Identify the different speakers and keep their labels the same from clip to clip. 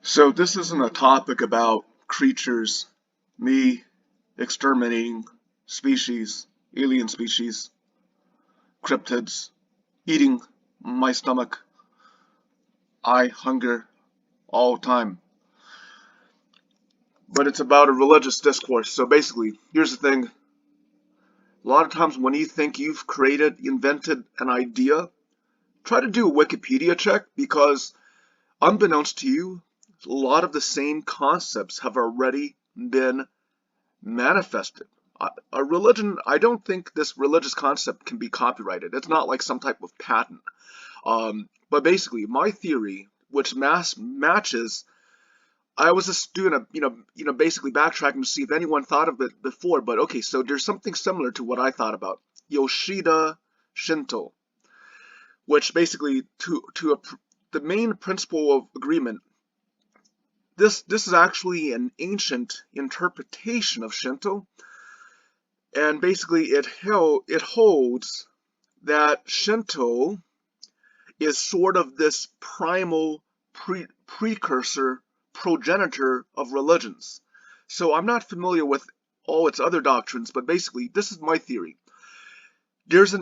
Speaker 1: So this isn't a topic about creatures, me exterminating species, alien species, cryptids, eating my stomach. I hunger all time. But it's about a religious discourse. So basically, here's the thing. A lot of times when you think you've invented an idea, try to do a Wikipedia check because unbeknownst to you, a lot of the same concepts have already been manifested. A religion, I don't think this religious concept can be copyrighted. It's not like some type of patent. But basically, my theory, which matches, I was just doing basically backtracking to see if anyone thought of it before. But okay, so there's something similar to what I thought about Yoshida Shinto, which basically the main principle of agreement. This is actually an ancient interpretation of Shinto. And basically it holds that Shinto is sort of this primal precursor, progenitor of religions. So I'm not familiar with all its other doctrines, but basically this is my theory. There is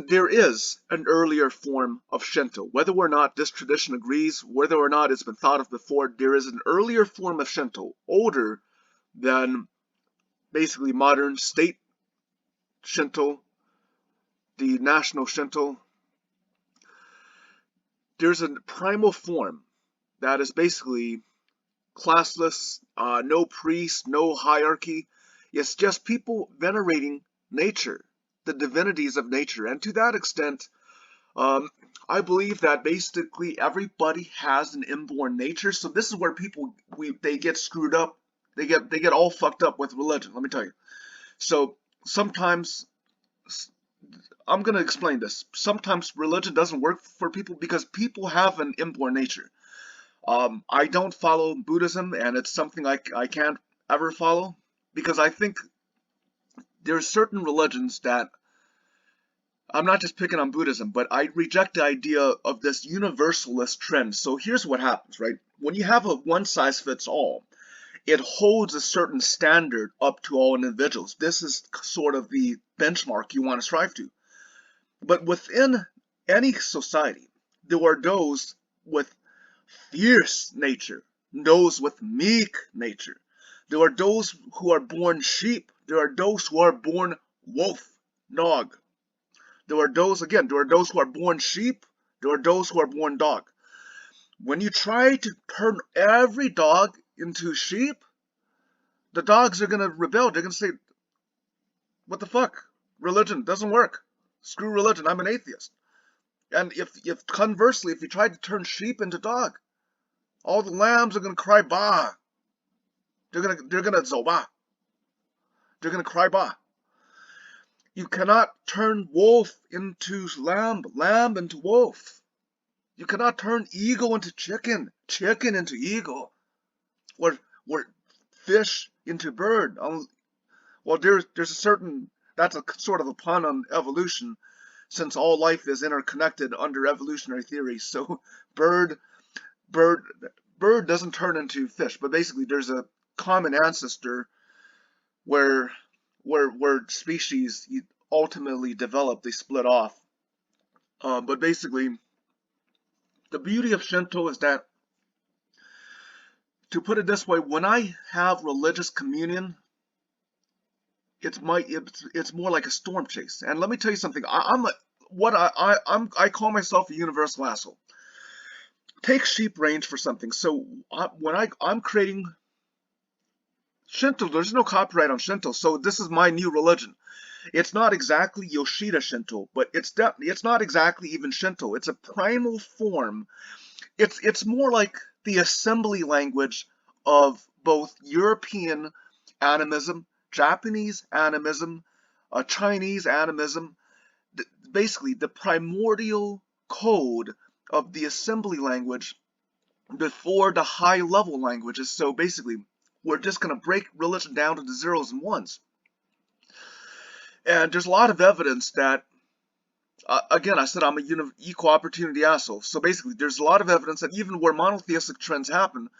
Speaker 1: an earlier form of Shinto. Whether or not this tradition agrees, whether or not it's been thought of before, there is an earlier form of Shinto, older than basically modern state Shinto, the national Shinto. There's a primal form that is basically classless, no priest, no hierarchy. It's just people venerating nature, the divinities of nature. And to that extent, I believe that basically everybody has an inborn nature. So this is where people, they get screwed up. They get all fucked up with religion, let me tell you. So sometimes, I'm going to explain this. Sometimes religion doesn't work for people because people have an inborn nature. I don't follow Buddhism, and it's something I can't ever follow because I think there's certain religions that, I'm not just picking on Buddhism, but I reject the idea of this universalist trend. So here's what happens, right? When you have a one-size-fits-all, it holds a certain standard up to all individuals. This is sort of the benchmark you want to strive to. But within any society, there are those with fierce nature, those with meek nature. There are those who are born sheep. There are those who are born wolf, dog. There are those who are born sheep. There are those who are born dog. When you try to turn every dog into sheep, the dogs are going to rebel. They're going to say, what the fuck? Religion doesn't work. Screw religion, I'm an atheist. And if conversely, if you try to turn sheep into dog, all the lambs are gonna cry ba. They're gonna zoba. They're gonna cry ba. You cannot turn wolf into lamb, lamb into wolf. You cannot turn eagle into chicken, chicken into eagle, or fish into bird. Well, there's a certain, that's a sort of a pun on evolution, since all life is interconnected under evolutionary theory. So bird doesn't turn into fish, but basically there's a common ancestor where species ultimately develop, they split off. But basically, the beauty of Shinto is that, to put it this way, when I have religious communion, it's more like a storm chase. And let me tell you something. I call myself a universal asshole. Take sheep range for something. So when I'm creating Shinto, there's no copyright on Shinto. So this is my new religion. It's not exactly Yoshida Shinto, but it's not exactly even Shinto. It's a primal form. It's more like the assembly language of both European animism, Japanese animism, Chinese animism, basically the primordial code of the assembly language before the high level languages. So basically, we're just going to break religion down to the zeros and ones. And there's a lot of evidence that, again, I said I'm a equal opportunity asshole. So basically, there's a lot of evidence that even where monotheistic trends happen,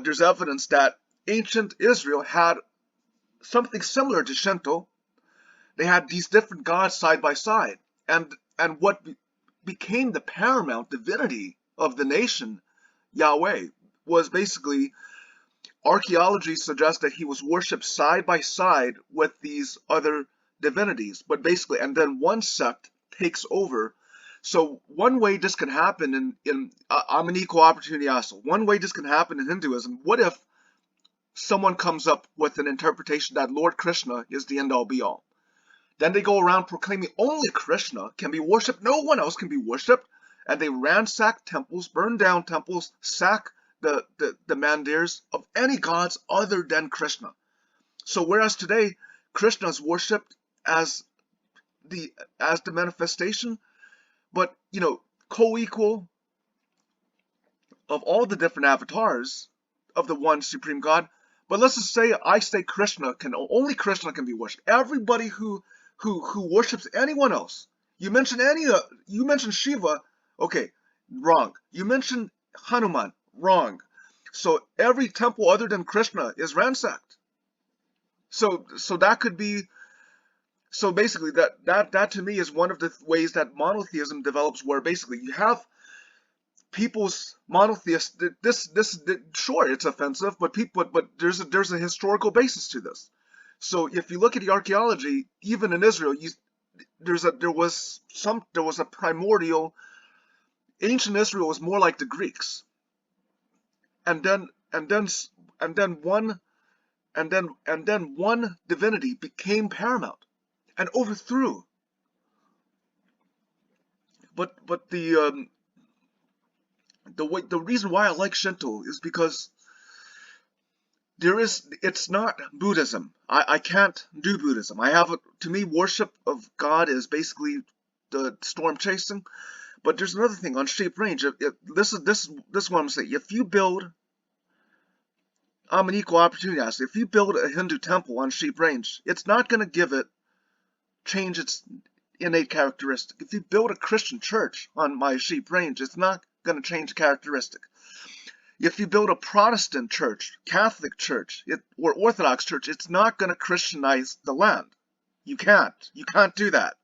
Speaker 1: There's evidence that ancient Israel had something similar to Shinto. They had these different gods side by side, and what became the paramount divinity of the nation, Yahweh, was basically, archaeology suggests that he was worshipped side by side with these other divinities, but basically, and then one sect takes over. So one way this can happen I'm an equal opportunity asshole. One way this can happen in Hinduism, what if someone comes up with an interpretation that Lord Krishna is the end-all be-all? Then they go around proclaiming only Krishna can be worshipped, no one else can be worshipped, and they ransack temples, burn down temples, sack the mandirs of any gods other than Krishna. So whereas today Krishna is worshipped as the manifestation, but co-equal of all the different avatars of the one supreme God. But let's just say I say only Krishna can be worshipped. Everybody who worships anyone else, you mention Shiva, okay, wrong. You mention Hanuman, wrong. So every temple other than Krishna is ransacked. So that could be. So basically, that to me is one of the ways that monotheism develops, where basically you have people's monotheist. Sure, it's offensive, but there's a historical basis to this. So if you look at the archaeology, even in Israel, there was a primordial. Ancient Israel was more like the Greeks, and then one divinity became paramount and overthrew. But the reason why I like Shinto is because it's not Buddhism. I can't do Buddhism. To me, worship of God is basically the storm chasing. But there's another thing on Sheep Range. This is what I'm saying. If you build, I'm an equal opportunity asset. If you build a Hindu temple on Sheep Range, it's not going to change its innate characteristic. If you build a Christian church on my Sheep Range, it's not going to change characteristic. If you build a Protestant church, Catholic church, or Orthodox church, it's not going to Christianize the land. You can't do that.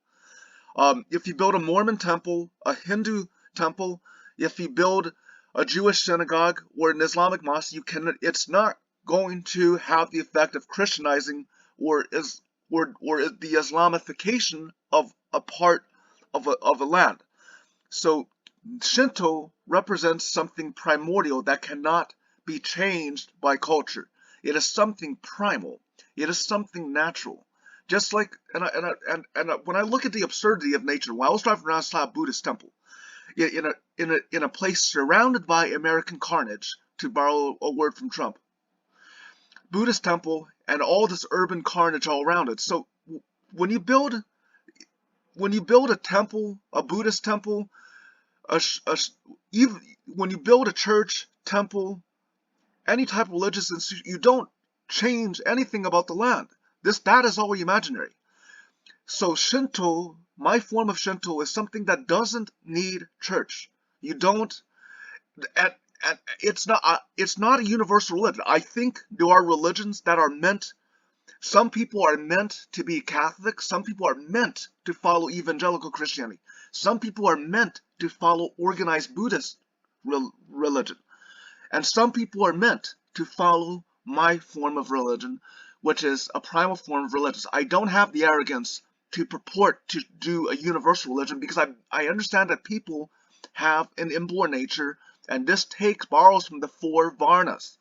Speaker 1: If you build a Mormon temple, a Hindu temple, if you build a Jewish synagogue or an Islamic mosque, it's not going to have the effect of Christianizing or the Islamification of a part of a land. So Shinto represents something primordial that cannot be changed by culture. It is something primal. It is something natural. Just like, when I look at the absurdity of nature, when I was driving around, I saw a Buddhist temple in a place surrounded by American carnage, to borrow a word from Trump. Buddhist temple and all this urban carnage all around it. So when you build a temple, a Buddhist temple, even when you build a church, temple, any type of religious institution, you don't change anything about the land. That is all imaginary. So Shinto, my form of Shinto, is something that doesn't need church. You don't, and it's not a universal religion. I think there are religions that are meant. Some people are meant to be Catholic. Some people are meant to follow evangelical Christianity. Some people are meant to follow organized Buddhist religion. And some people are meant to follow my form of religion, which is a primal form of religion. I don't have the arrogance to purport to do a universal religion, because I understand that people have an inborn nature, and this borrows from the 4 Varnas: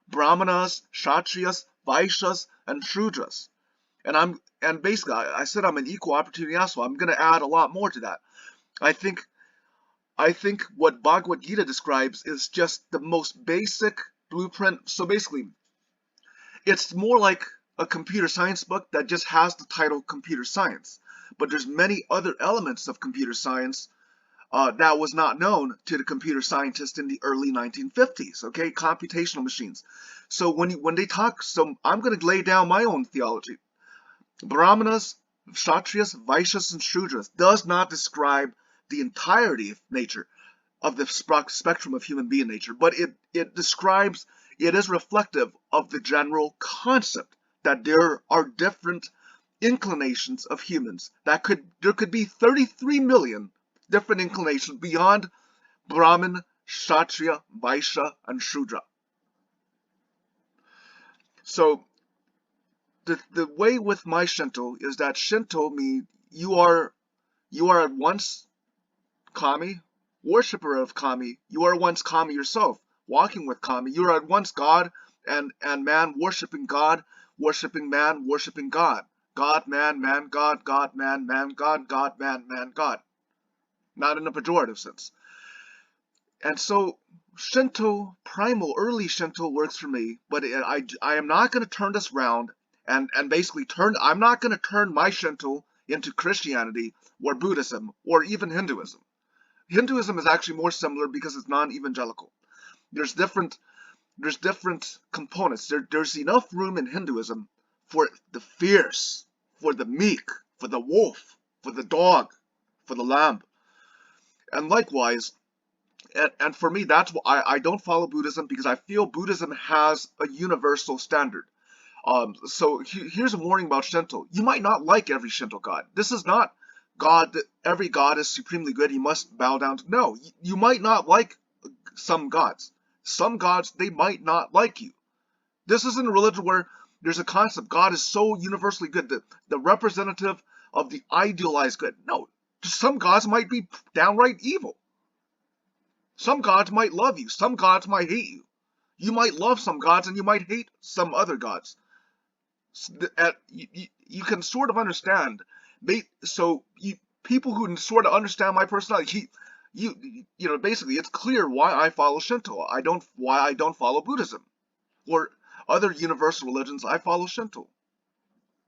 Speaker 1: Brahmanas, Kshatriyas, Vaishyas, and Shudras. And basically, I said I'm an equal opportunity asshole. I'm going to add a lot more to that. I think what Bhagavad Gita describes is just the most basic blueprint. So basically, it's more like a computer science book that just has the title computer science. But there's many other elements of computer science that was not known to the computer scientists in the early 1950s, okay? Computational machines. So when they talk, so I'm going to lay down my own theology. Brahmanas, Kshatriyas, Vaishyas, and Shudras does not describe the entirety of nature, of the spectrum of human being nature, but it describes it is reflective of the general concept that there are different inclinations of humans. There could be 33 million different inclinations beyond Brahmin, Kshatriya, Vaishya, and Shudra. So the way with my Shinto is that Shinto means you are at once kami, worshipper of kami. You are once kami yourself, walking with kami. You are at once God and man, worshiping God, worshiping man, worshiping God. God, man, man, God, God, man, man, God, God, man, man, God. Not in a pejorative sense. And so Shinto, primal, early Shinto works for me, but I am not going to turn this around and basically I'm not going to turn my Shinto into Christianity or Buddhism or even Hinduism. Hinduism is actually more similar because it's non-evangelical. There's different components. There's enough room in Hinduism for the fierce, for the meek, for the wolf, for the dog, for the lamb. And likewise, and for me, that's why I don't follow Buddhism, because I feel Buddhism has a universal standard. So here's a warning about Shinto. You might not like every Shinto god. This is not God that every god is supremely good. You must bow down to. No, you might not like some gods. Some gods, they might not like you. This isn't a religion where there's a concept. God is so universally good, the representative of the idealized good. No, some gods might be downright evil. Some gods might love you. Some gods might hate you. You might love some gods and you might hate some other gods. You can sort of understand. People who sort of understand my personality, basically it's clear why I follow Shinto. Why I don't follow Buddhism or other universal religions. I follow Shinto.